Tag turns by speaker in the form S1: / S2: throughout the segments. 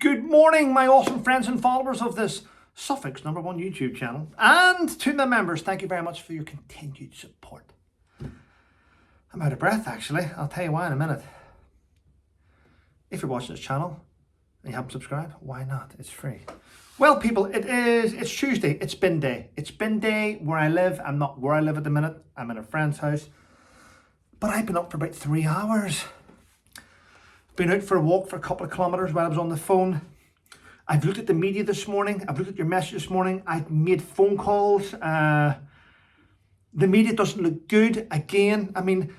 S1: Good morning, my awesome friends and followers of this Suffolk's #1 YouTube channel. And to the members, thank you very much for your continued support. I'm out of breath, actually. I'll tell you why in a minute. If you're watching this channel and you haven't subscribed, why not? It's free. Well, people, it's Tuesday. It's bin day. It's bin day where I live. I'm not where I live at the minute. I'm in a friend's house. But I've been up for about 3 hours. Been out for a walk for a couple of kilometres while I was on the phone. I've looked at the media this morning. I've looked at your message this morning. I've made phone calls. The media doesn't look good. Again, I mean,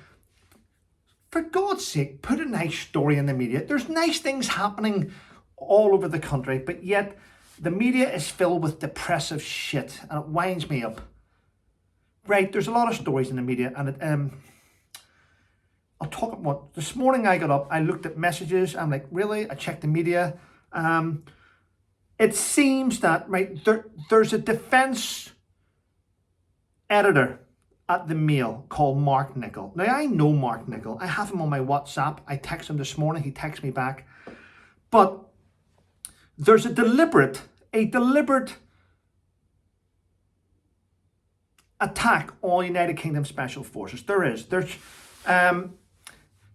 S1: for God's sake, put a nice story in the media. There's nice things happening all over the country, but yet the media is filled with depressive shit and it winds me up. Right, there's a lot of stories in the media and it, I'll talk about this morning. I got up, I looked at messages. I'm like, really? I checked the media. It seems that there's a defense editor at the Mail called Mark Nichol. Now I know Mark Nichol. I have him on my WhatsApp. I texted him this morning. He texted me back. But there's a deliberate attack on United Kingdom Special Forces. There's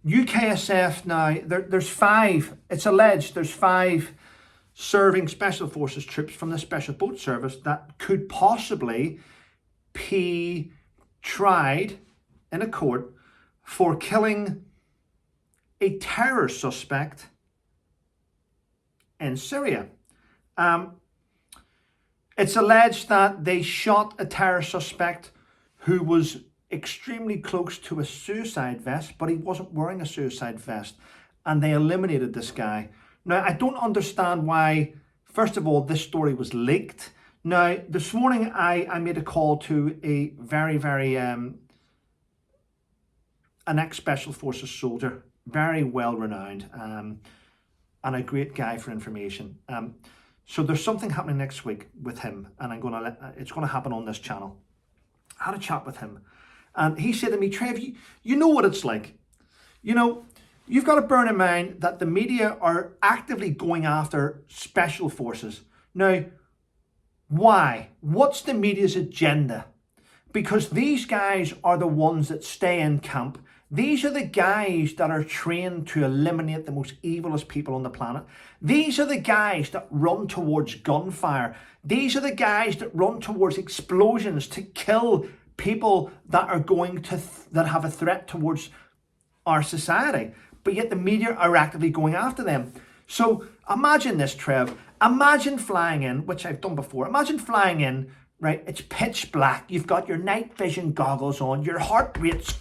S1: UKSF now, there's 5, it's alleged there's 5 serving Special Forces troops from the Special Boat Service that could possibly be tried in a court for killing a terror suspect in Syria. It's alleged that they shot a terror suspect who was extremely close to a suicide vest, but he wasn't wearing a suicide vest, and they eliminated this guy. Now, I don't understand why, first of all, this story was leaked. Now, this morning, I made a call to a very, an ex-Special Forces soldier, very well-renowned, and a great guy for information. So there's something happening next week with him, and it's going to happen on this channel. I had a chat with him. And he said to me, Trev, you know what it's like. You know, you've got to bear in mind that the media are actively going after Special Forces. Now, why? What's the media's agenda? Because these guys are the ones that stay in camp. These are the guys that are trained to eliminate the most evilest people on the planet. These are the guys that run towards gunfire. These are the guys that run towards explosions to kill people that are going to that have a threat towards our society, but yet the media are actively going after them. So imagine this, Trev. Imagine flying in, which I've done before. Imagine flying in, right? It's pitch black. You've got your night vision goggles on. Your heart rate's,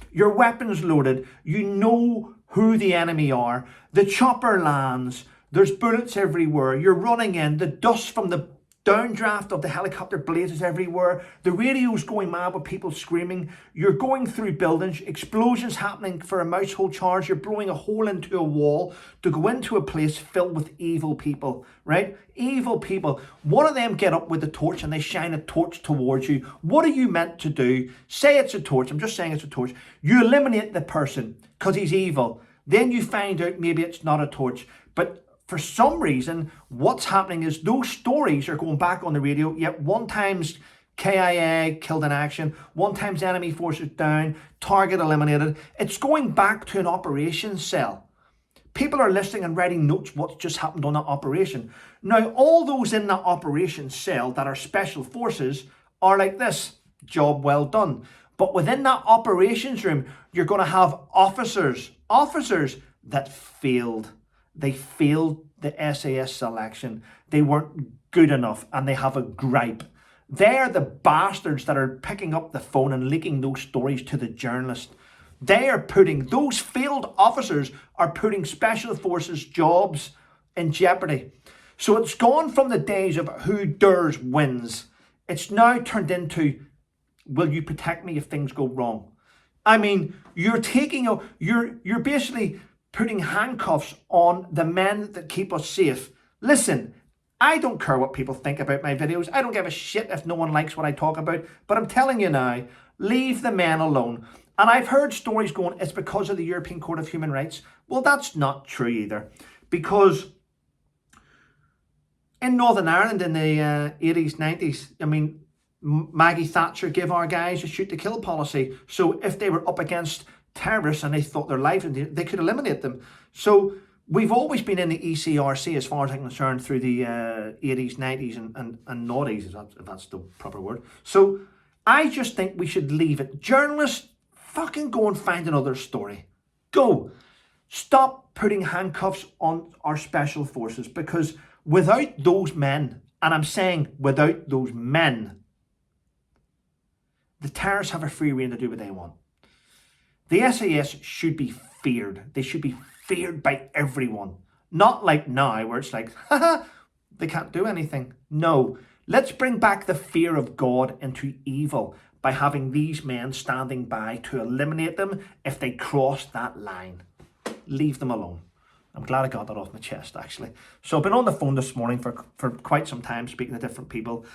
S1: your weapons loaded. You know who the enemy are. The chopper lands. There's bullets everywhere. You're running in. The dust from the downdraft of the helicopter blazes everywhere. The radio's going mad with people screaming. You're going through buildings, explosions happening for a household charge. You're blowing a hole into a wall to go into a place filled with evil people, right? Evil people. One of them get up with a torch and they shine a torch towards you. What are you meant to do? Say it's a torch. I'm just saying it's a torch. You eliminate the person because he's evil. Then you find out maybe it's not a torch, but for some reason, what's happening is those stories are going back on the radio. Yet one time's KIA killed in action, one time's enemy forces down, target eliminated. It's going back to an operations cell. People are listening and writing notes what just happened on that operation. Now, all those in that operations cell that are Special Forces are like this: job well done. But within that operations room, you're going to have officers that failed. They failed the SAS selection. They weren't good enough and they have a gripe. They're the bastards that are picking up the phone and leaking those stories to the journalist. Those failed officers are putting Special Forces jobs in jeopardy. So it's gone from the days of who dares wins. It's now turned into, will you protect me if things go wrong? I mean, you're basically putting handcuffs on the men that keep us safe. Listen, I don't care what people think about my videos. I don't give a shit if no one likes what I talk about. But I'm telling you now, leave the men alone. And I've heard stories going, it's because of the European Court of Human Rights. Well, that's not true either. Because In Northern Ireland in the 80s, 90s, I mean, Maggie Thatcher gave our guys a shoot to kill policy. So if they were up against terrorists and they thought their life, they could eliminate them. So we've always been in the ECRC, as far as I'm concerned, through the 80s, 90s and noughties, if that's the proper word. So I just think we should leave it. Journalists, fucking go and find another story. Go. Stop putting handcuffs on our special forces, because without those men, and I'm saying without those men, the terrorists have a free rein to do what they want. The SAS should be feared. They should be feared by everyone. Not like now, where it's like, haha, they can't do anything. No, let's bring back the fear of God into evil by having these men standing by to eliminate them if they cross that line. Leave them alone. I'm glad I got that off my chest, actually. So I've been on the phone this morning for quite some time, speaking to different people.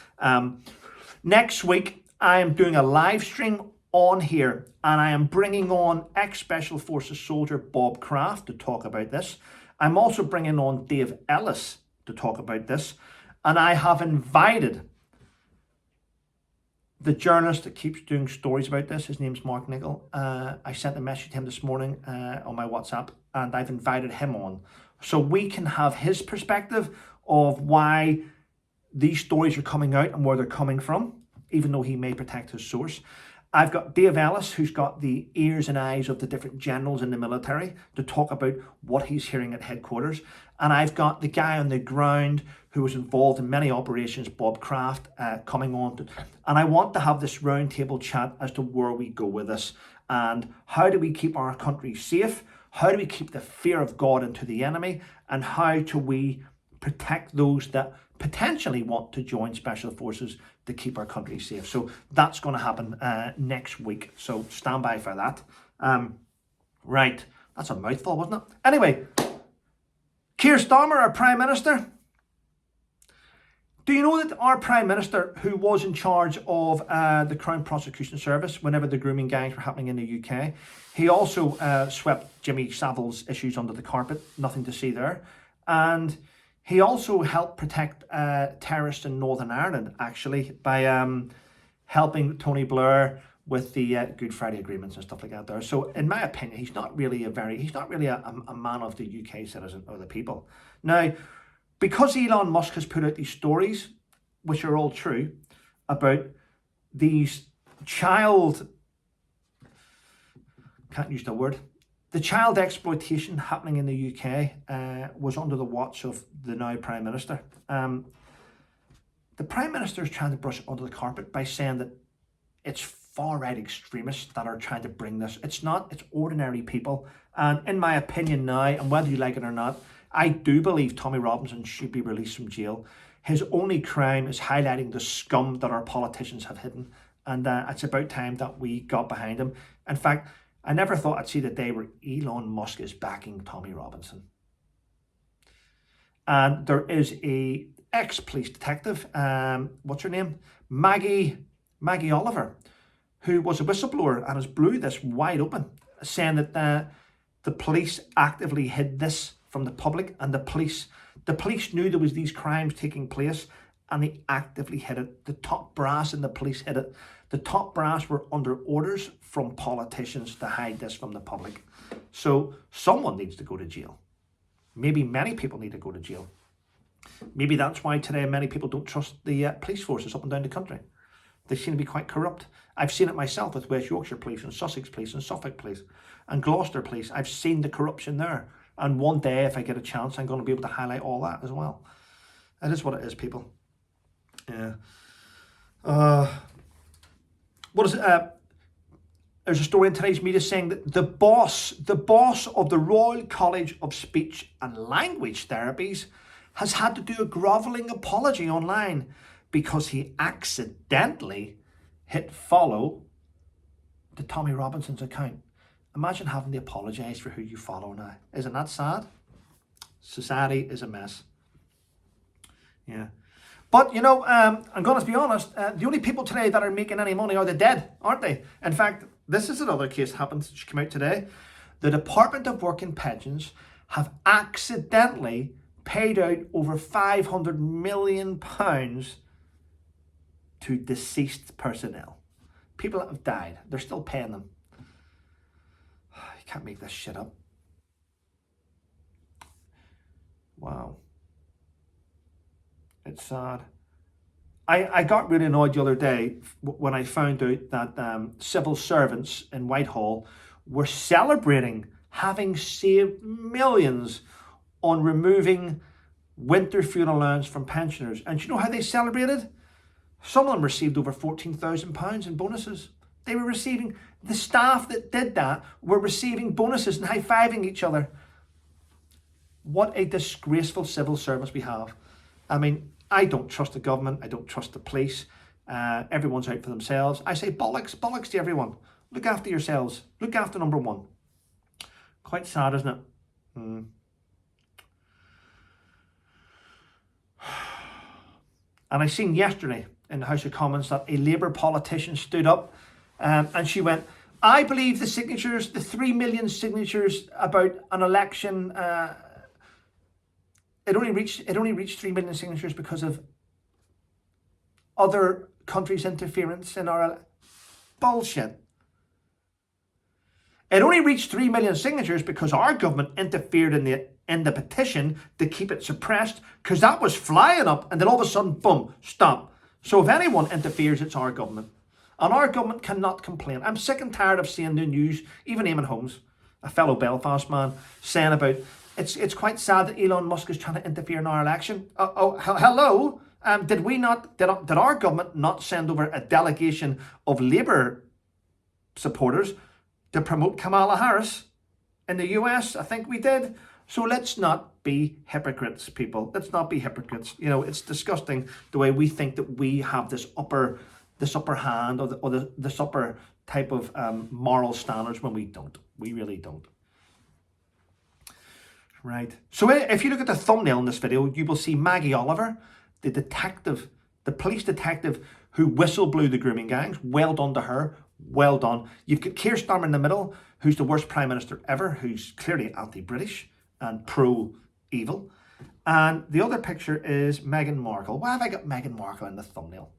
S1: Next week, I am doing a live stream on here, and I am bringing on ex-Special Forces soldier Bob Kraft to talk about this. I'm also bringing on Dave Ellis to talk about this, and I have invited the journalist that keeps doing stories about this. His name's Mark Nicol. I sent a message to him this morning on my WhatsApp, and I've invited him on so we can have his perspective of why these stories are coming out and where they're coming from, even though he may protect his source. I've got Dave Ellis, who's got the ears and eyes of the different generals in the military, to talk about what he's hearing at headquarters. And I've got the guy on the ground who was involved in many operations, Bob Kraft, coming on. And I want to have this roundtable chat as to where we go with this, and how do we keep our country safe? How do we keep the fear of God into the enemy? And how do we protect those that potentially want to join Special Forces to keep our country safe? So that's going to happen next week. So stand by for that. Right. That's a mouthful, wasn't it? Anyway, Keir Starmer, our Prime Minister. Do you know that our Prime Minister, who was in charge of the Crown Prosecution Service whenever the grooming gangs were happening in the UK, he also swept Jimmy Savile's issues under the carpet. Nothing to see there. And he also helped protect terrorists in Northern Ireland, actually, by helping Tony Blair with the Good Friday agreements and stuff like that there. So in my opinion, he's not really a man of the UK citizen or the people. Now, because Elon Musk has put out these stories, which are all true, about these child exploitation happening in the UK was under the watch of the now Prime Minister. The Prime Minister is trying to brush it under the carpet by saying that it's far-right extremists that are trying to bring this. It's not, it's ordinary people. And in my opinion now, and whether you like it or not, I do believe Tommy Robinson should be released from jail. His only crime is highlighting the scum that our politicians have hidden. And it's about time that we got behind him. In fact, I never thought I'd see the day where Elon Musk is backing Tommy Robinson. And there is a ex-police detective, what's her name? Maggie Oliver, who was a whistleblower and has blew this wide open, saying that the police actively hid this from the public, and the police knew there was these crimes taking place, and they actively hid it. The top brass in the police hid it. The top brass were under orders from politicians to hide this from the public. So someone needs to go to jail. Maybe many people need to go to jail. Maybe that's why today many people don't trust the police forces up and down the country. They seem to be quite corrupt. I've seen it myself with West Yorkshire Police and Sussex Police and Suffolk Police and Gloucester Police. I've seen the corruption there. And one day, if I get a chance, I'm going to be able to highlight all that as well. It is what it is, people. Yeah. What is it? There's a story in today's media saying that the boss of the Royal College of Speech and Language Therapies has had to do a grovelling apology online because he accidentally hit follow to Tommy Robinson's account. Imagine having to apologise for who you follow now. Isn't that sad? Society is a mess. Yeah. But, you know, I'm going to be honest, the only people today that are making any money are the dead, aren't they? In fact, this is another case that happened, which came out today. The Department of Work and Pensions have accidentally paid out over £500 million to deceased personnel. People that have died, they're still paying them. You can't make this shit up. Wow. It's sad. I got really annoyed the other day when I found out that civil servants in Whitehall were celebrating having saved millions on removing winter fuel allowance from pensioners. And do you know how they celebrated? Some of them received over £14,000 in bonuses. They were receiving, the staff that did that were receiving bonuses and high-fiving each other. What a disgraceful civil service we have. I mean, I don't trust the government. I don't trust the police. Everyone's out for themselves. I say bollocks, bollocks to everyone. Look after yourselves. Look after number one. Quite sad, isn't it? And I seen yesterday in the House of Commons that a Labour politician stood up and she went, I believe the signatures, the 3 million signatures about an election, it only reached 3 million signatures because of other countries' interference in our bullshit. It only reached 3 million signatures because our government interfered in the petition to keep it suppressed, because that was flying up, and then all of a sudden, boom, stop. So if anyone interferes, it's our government. And our government cannot complain. I'm sick and tired of seeing the news, even Eamon Holmes, a fellow Belfast man, saying about, it's quite sad that Elon Musk is trying to interfere in our election. Hello? Did our government not send over a delegation of Labour supporters to promote Kamala Harris in the US? I think we did. So let's not be hypocrites, people. Let's not be hypocrites. You know, it's disgusting the way we think that we have this upper hand or this upper type of moral standards when we don't. We really don't. Right. So if you look at the thumbnail in this video, you will see Maggie Oliver, the detective, the police detective who whistle-blew the grooming gangs. Well done to her. Well done. You've got Keir Starmer in the middle, who's the worst Prime Minister ever, who's clearly anti-British and pro-evil. And the other picture is Meghan Markle. Why have I got Meghan Markle in the thumbnail?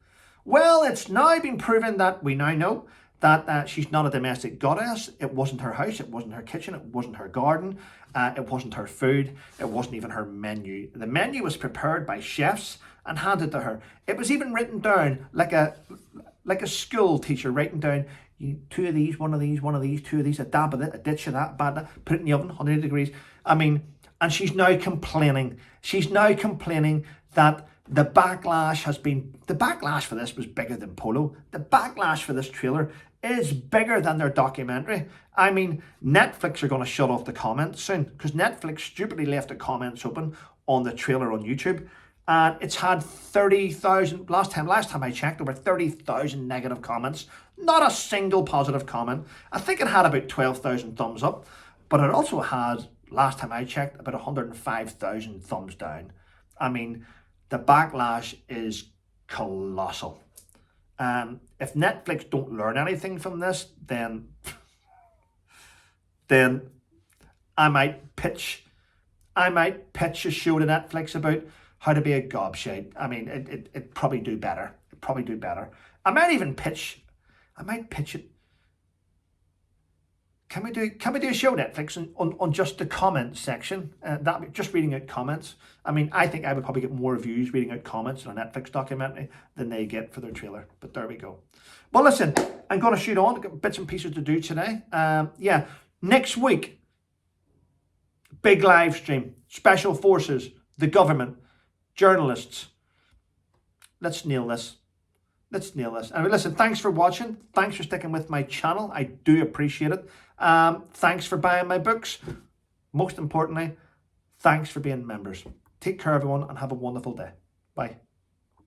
S1: Well, it's now been proven that we now know that she's not a domestic goddess. It wasn't her house. It wasn't her kitchen. It wasn't her garden. It wasn't her food. It wasn't even her menu. The menu was prepared by chefs and handed to her. It was even written down like a school teacher writing down, two of these, one of these, two of these, a dab of it, a ditch of that, bad, put it in the oven, 180 degrees. I mean, and she's now complaining. She's now complaining that the backlash for this was bigger than Polo. The backlash for this trailer is bigger than their documentary. I mean, Netflix are going to shut off the comments soon because Netflix stupidly left the comments open on the trailer on YouTube. And it's had 30,000, last time I checked, over 30,000 negative comments. Not a single positive comment. I think it had about 12,000 thumbs up, but it also had, last time I checked, about 105,000 thumbs down. I mean, the backlash is colossal. If Netflix don't learn anything from this, then I might pitch a show to Netflix about how to be a gobshite. I mean, it'd probably do better. I might pitch it. Can we do a show, Netflix, on just the comments section? Just reading out comments. I mean, I think I would probably get more views reading out comments on a Netflix documentary than they get for their trailer. But there we go. Well, listen, I'm going to shoot on. I've got bits and pieces to do today. Yeah, next week, big live stream. Special forces, the government, journalists. Let's nail this. Anyway, listen, thanks for watching. Thanks for sticking with my channel. I do appreciate it. Thanks for buying my books. Most importantly, thanks for being members. Take care, everyone, and have a wonderful day. Bye.